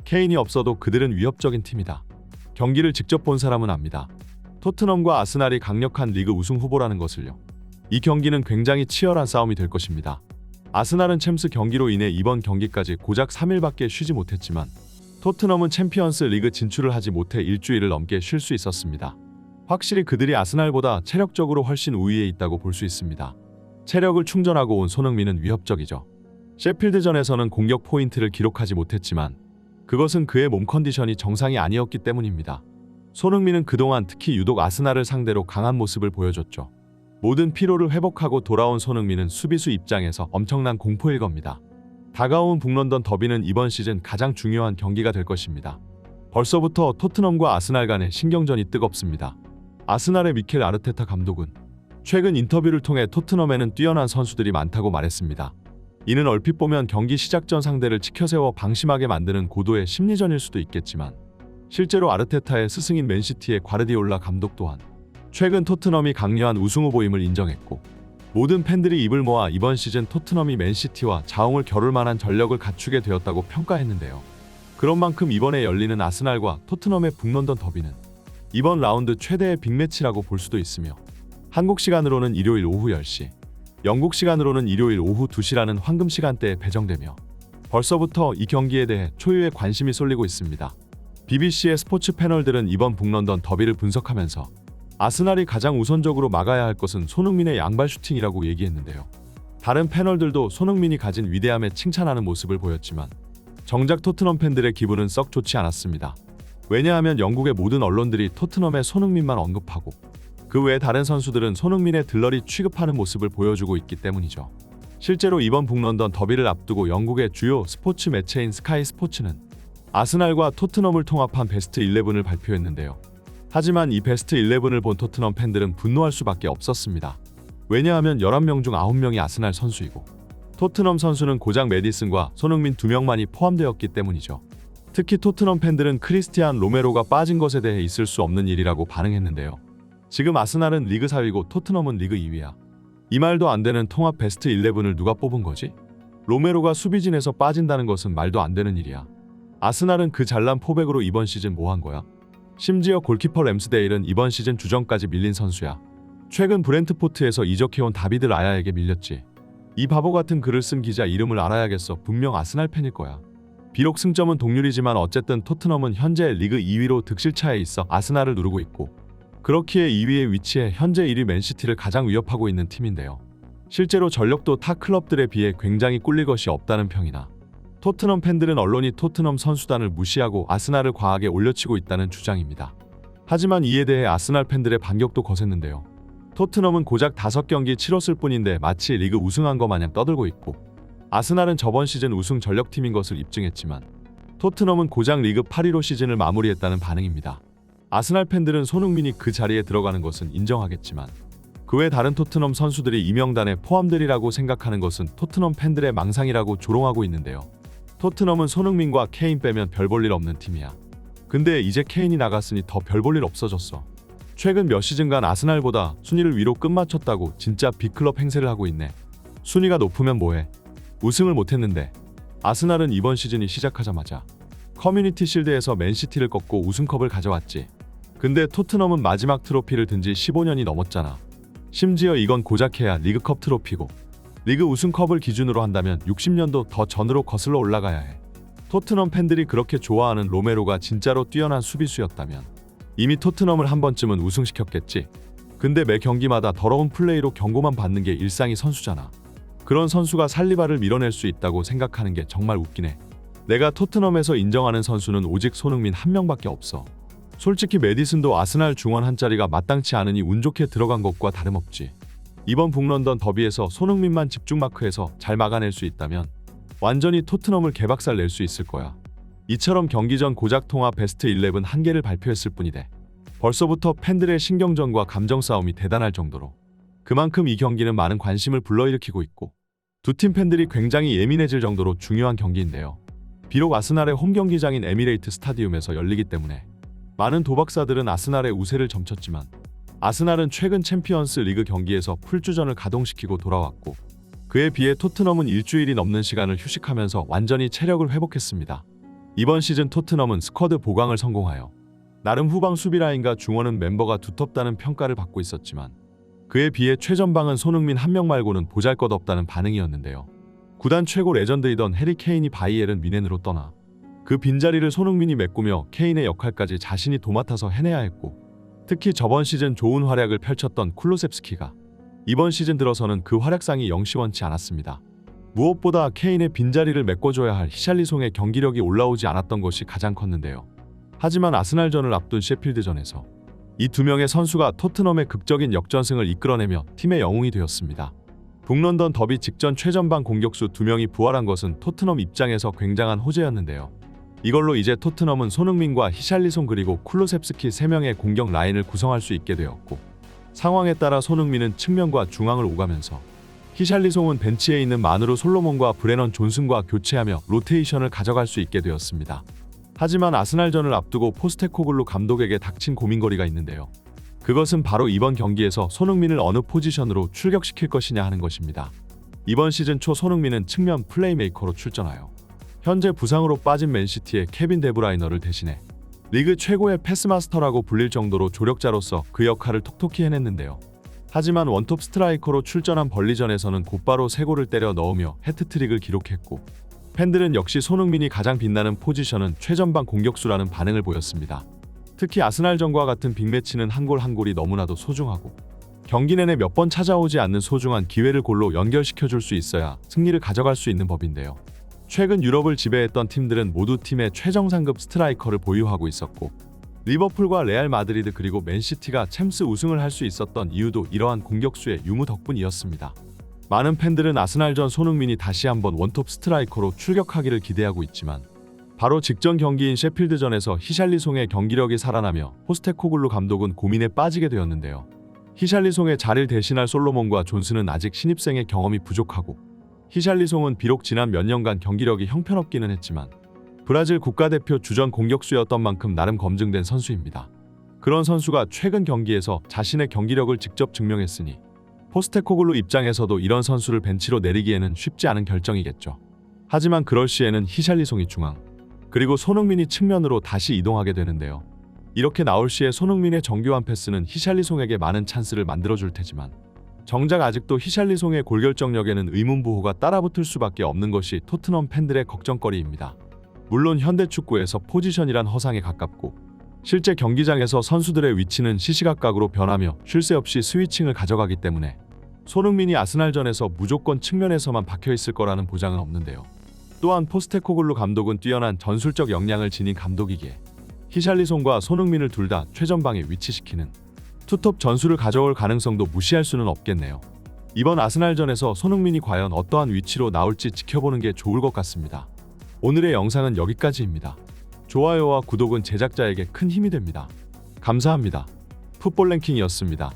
케인이 없어도 그들은 위협적인 팀이다. 경기를 직접 본 사람은 압니다. 토트넘과 아스날이 강력한 리그 우승 후보라는 것을요. 이 경기는 굉장히 치열한 싸움이 될 것입니다. 아스날은 챔스 경기로 인해 이번 경기까지 고작 3일밖에 쉬지 못했지만 토트넘은 챔피언스 리그 진출을 하지 못해 일주일을 넘게 쉴 수 있었습니다. 확실히 그들이 아스날보다 체력적으로 훨씬 우위에 있다고 볼 수 있습니다. 체력을 충전하고 온 손흥민은 위협적이죠. 셰필드전에서는 공격 포인트를 기록하지 못했지만 그것은 그의 몸 컨디션이 정상이 아니었기 때문입니다. 손흥민은 그동안 특히 유독 아스날을 상대로 강한 모습을 보여줬죠. 모든 피로를 회복하고 돌아온 손흥민은 수비수 입장에서 엄청난 공포일 겁니다. 다가온 북런던 더비는 이번 시즌 가장 중요한 경기가 될 것입니다. 벌써부터 토트넘과 아스날 간의 신경전이 뜨겁습니다. 아스날의 미켈 아르테타 감독은 최근 인터뷰를 통해 토트넘에는 뛰어난 선수들이 많다고 말했습니다. 이는 얼핏 보면 경기 시작 전 상대를 치켜세워 방심하게 만드는 고도의 심리전일 수도 있겠지만 실제로 아르테타의 스승인 맨시티의 과르디올라 감독 또한 최근 토트넘이 강력한 우승 후보임을 인정했고 모든 팬들이 입을 모아 이번 시즌 토트넘이 맨시티와 자웅을 겨룰 만한 전력을 갖추게 되었다고 평가했는데요. 그런 만큼 이번에 열리는 아스날과 토트넘의 북런던 더비는 이번 라운드 최대의 빅매치라고 볼 수도 있으며 한국 시간으로는 일요일 오후 10시, 영국 시간으로는 일요일 오후 2시라는 황금 시간대에 배정되며 벌써부터 이 경기에 대해 초유의 관심이 쏠리고 있습니다. BBC의 스포츠 패널들은 이번 북런던 더비를 분석하면서 아스날이 가장 우선적으로 막아야 할 것은 손흥민의 양발 슈팅이라고 얘기했는데요. 다른 패널들도 손흥민이 가진 위대함에 칭찬하는 모습을 보였지만 정작 토트넘 팬들의 기분은 썩 좋지 않았습니다. 왜냐하면 영국의 모든 언론들이 토트넘의 손흥민만 언급하고 그 외 다른 선수들은 손흥민의 들러리 취급하는 모습을 보여주고 있기 때문이죠. 실제로 이번 북런던 더비를 앞두고 영국의 주요 스포츠 매체인 스카이 스포츠는 아스날과 토트넘을 통합한 베스트 11을 발표했는데요. 하지만 이 베스트 11을 본 토트넘 팬들은 분노할 수밖에 없었습니다. 왜냐하면 11명 중 9명이 아스날 선수이고 토트넘 선수는 고작 메디슨과 손흥민 2명만이 포함되었기 때문이죠. 특히 토트넘 팬들은 크리스티안 로메로가 빠진 것에 대해 있을 수 없는 일이라고 반응했는데요. 지금 아스날은 리그 4위고 토트넘은 리그 2위야. 이 말도 안 되는 통합 베스트 11을 누가 뽑은 거지? 로메로가 수비진에서 빠진다는 것은 말도 안 되는 일이야. 아스날은 그 잘난 포백으로 이번 시즌 뭐 한 거야? 심지어 골키퍼 램스데일은 이번 시즌 주전까지 밀린 선수야. 최근 브렌트포트에서 이적해온 다비드 라야에게 밀렸지. 이 바보 같은 글을 쓴 기자 이름을 알아야겠어. 분명 아스날 팬일 거야. 비록 승점은 동률이지만 어쨌든 토트넘은 현재 리그 2위로 득실차에 있어 아스날을 누르고 있고 그렇기에 2위에 위치해 현재 1위 맨시티를 가장 위협하고 있는 팀인데요. 실제로 전력도 타 클럽들에 비해 굉장히 꿀릴 것이 없다는 평이나 토트넘 팬들은 언론이 토트넘 선수단을 무시하고 아스날을 과하게 올려치고 있다는 주장입니다. 하지만 이에 대해 아스날 팬들의 반격도 거셌는데요. 토트넘은 고작 5경기 치렀을 뿐인데 마치 리그 우승한 것 마냥 떠들고 있고 아스날은 저번 시즌 우승 전력팀인 것을 입증했지만 토트넘은 고작 리그 8위로 시즌을 마무리했다는 반응입니다. 아스날 팬들은 손흥민이 그 자리에 들어가는 것은 인정하겠지만 그 외 다른 토트넘 선수들이 이 명단에 포함되리라고 생각하는 것은 토트넘 팬들의 망상이라고 조롱하고 있는데요. 토트넘은 손흥민과 케인 빼면 별 볼 일 없는 팀이야. 근데 이제 케인이 나갔으니 더 별 볼 일 없어졌어. 최근 몇 시즌간 아스날보다 순위를 위로 끝마쳤다고 진짜 빅클럽 행세를 하고 있네. 순위가 높으면 뭐해? 우승을 못했는데. 아스날은 이번 시즌이 시작하자마자 커뮤니티 실드에서 맨시티를 꺾고 우승컵을 가져왔지. 근데 토트넘은 마지막 트로피를 든 지 15년이 넘었잖아. 심지어 이건 고작 해야 리그컵 트로피고 리그 우승컵을 기준으로 한다면 60년도 더 전으로 거슬러 올라가야 해. 토트넘 팬들이 그렇게 좋아하는 로메로가 진짜로 뛰어난 수비수였다면 이미 토트넘을 한 번쯤은 우승시켰겠지. 근데 매 경기마다 더러운 플레이로 경고만 받는 게 일상이 선수잖아. 그런 선수가 살리바를 밀어낼 수 있다고 생각하는 게 정말 웃기네. 내가 토트넘에서 인정하는 선수는 오직 손흥민 한 명밖에 없어. 솔직히 메디슨도 아스날 중원 한 자리가 마땅치 않으니 운 좋게 들어간 것과 다름없지. 이번 북런던 더비에서 손흥민만 집중 마크해서 잘 막아낼 수 있다면 완전히 토트넘을 개박살 낼 수 있을 거야. 이처럼 경기 전 고작 통합 베스트 11 한 개를 발표했을 뿐이데 벌써부터 팬들의 신경전과 감정 싸움이 대단할 정도로 그만큼 이 경기는 많은 관심을 불러일으키고 있고 두 팀 팬들이 굉장히 예민해질 정도로 중요한 경기인데요. 비록 아스날의 홈 경기장인 에미레이트 스타디움에서 열리기 때문에 많은 도박사들은 아스날의 우세를 점쳤지만 아스날은 최근 챔피언스 리그 경기에서 풀주전을 가동시키고 돌아왔고 그에 비해 토트넘은 일주일이 넘는 시간을 휴식하면서 완전히 체력을 회복했습니다. 이번 시즌 토트넘은 스쿼드 보강을 성공하여 나름 후방 수비 라인과 중원은 멤버가 두텁다는 평가를 받고 있었지만 그에 비해 최전방은 손흥민 한 명 말고는 보잘것없다는 반응이었는데요. 구단 최고 레전드이던 해리 케인이 바이에른 뮌헨으로 떠나 그 빈자리를 손흥민이 메꾸며 케인의 역할까지 자신이 도맡아서 해내야 했고, 특히 저번 시즌 좋은 활약을 펼쳤던 쿨루셉스키가 이번 시즌 들어서는 그 활약상이 영시원치 않았습니다. 무엇보다 케인의 빈자리를 메꿔줘야 할 히샬리송의 경기력이 올라오지 않았던 것이 가장 컸는데요. 하지만 아스날전을 앞둔 셰필드전에서 이 두 명의 선수가 토트넘의 극적인 역전승을 이끌어내며 팀의 영웅이 되었습니다. 북런던 더비 직전 최전방 공격수 두 명이 부활한 것은 토트넘 입장에서 굉장한 호재였는데요. 이걸로 이제 토트넘은 손흥민과 히샬리송 그리고 쿨루셉스키 3명의 공격 라인을 구성할 수 있게 되었고, 상황에 따라 손흥민은 측면과 중앙을 오가면서 히샬리송은 벤치에 있는 마누르 솔로몬과 브레넌 존슨과 교체하며 로테이션을 가져갈 수 있게 되었습니다. 하지만 아스날전을 앞두고 포스테코글루 감독에게 닥친 고민거리가 있는데요. 그것은 바로 이번 경기에서 손흥민을 어느 포지션으로 출격시킬 것이냐 하는 것입니다. 이번 시즌 초 손흥민은 측면 플레이메이커로 출전하여 현재 부상으로 빠진 맨시티의 케빈 데브라이너를 대신해 리그 최고의 패스마스터라고 불릴 정도로 조력자로서 그 역할을 톡톡히 해냈는데요. 하지만 원톱 스트라이커로 출전한 벌리전에서는 곧바로 3골을 때려 넣으며 해트트릭을 기록했고, 팬들은 역시 손흥민이 가장 빛나는 포지션은 최전방 공격수라는 반응을 보였습니다. 특히 아스날전과 같은 빅매치는 한 골 한 골이 너무나도 소중하고 경기 내내 몇 번 찾아오지 않는 소중한 기회를 골로 연결시켜줄 수 있어야 승리를 가져갈 수 있는 법인데요. 최근 유럽을 지배했던 팀들은 모두 팀의 최정상급 스트라이커를 보유하고 있었고, 리버풀과 레알 마드리드 그리고 맨시티가 챔스 우승을 할 수 있었던 이유도 이러한 공격수의 유무 덕분이었습니다. 많은 팬들은 아스날전 손흥민이 다시 한번 원톱 스트라이커로 출격하기를 기대하고 있지만, 바로 직전 경기인 셰필드전에서 히샬리송의 경기력이 살아나며 포스테코글루 감독은 고민에 빠지게 되었는데요. 히샬리송의 자리를 대신할 솔로몬과 존슨은 아직 신입생의 경험이 부족하고, 히샬리송은 비록 지난 몇 년간 경기력이 형편없기는 했지만 브라질 국가대표 주전 공격수였던 만큼 나름 검증된 선수입니다. 그런 선수가 최근 경기에서 자신의 경기력을 직접 증명했으니 포스테코글루 입장에서도 이런 선수를 벤치로 내리기에는 쉽지 않은 결정이겠죠. 하지만 그럴 시에는 히샬리송이 중앙, 그리고 손흥민이 측면으로 다시 이동하게 되는데요. 이렇게 나올 시에 손흥민의 정교한 패스는 히샬리송에게 많은 찬스를 만들어줄 테지만, 정작 아직도 히샬리송의 골결정력에는 의문부호가 따라붙을 수밖에 없는 것이 토트넘 팬들의 걱정거리입니다. 물론 현대축구에서 포지션이란 허상에 가깝고, 실제 경기장에서 선수들의 위치는 시시각각으로 변하며 쉴 새 없이 스위칭을 가져가기 때문에 손흥민이 아스날전에서 무조건 측면에서만 박혀있을 거라는 보장은 없는데요. 또한 포스테코글루 감독은 뛰어난 전술적 역량을 지닌 감독이기에 히샬리송과 손흥민을 둘 다 최전방에 위치시키는 투톱 전술을 가져올 가능성도 무시할 수는 없겠네요. 이번 아스날전에서 손흥민이 과연 어떠한 위치로 나올지 지켜보는 게 좋을 것 같습니다. 오늘의 영상은 여기까지입니다. 좋아요와 구독은 제작자에게 큰 힘이 됩니다. 감사합니다. 풋볼랭킹이었습니다.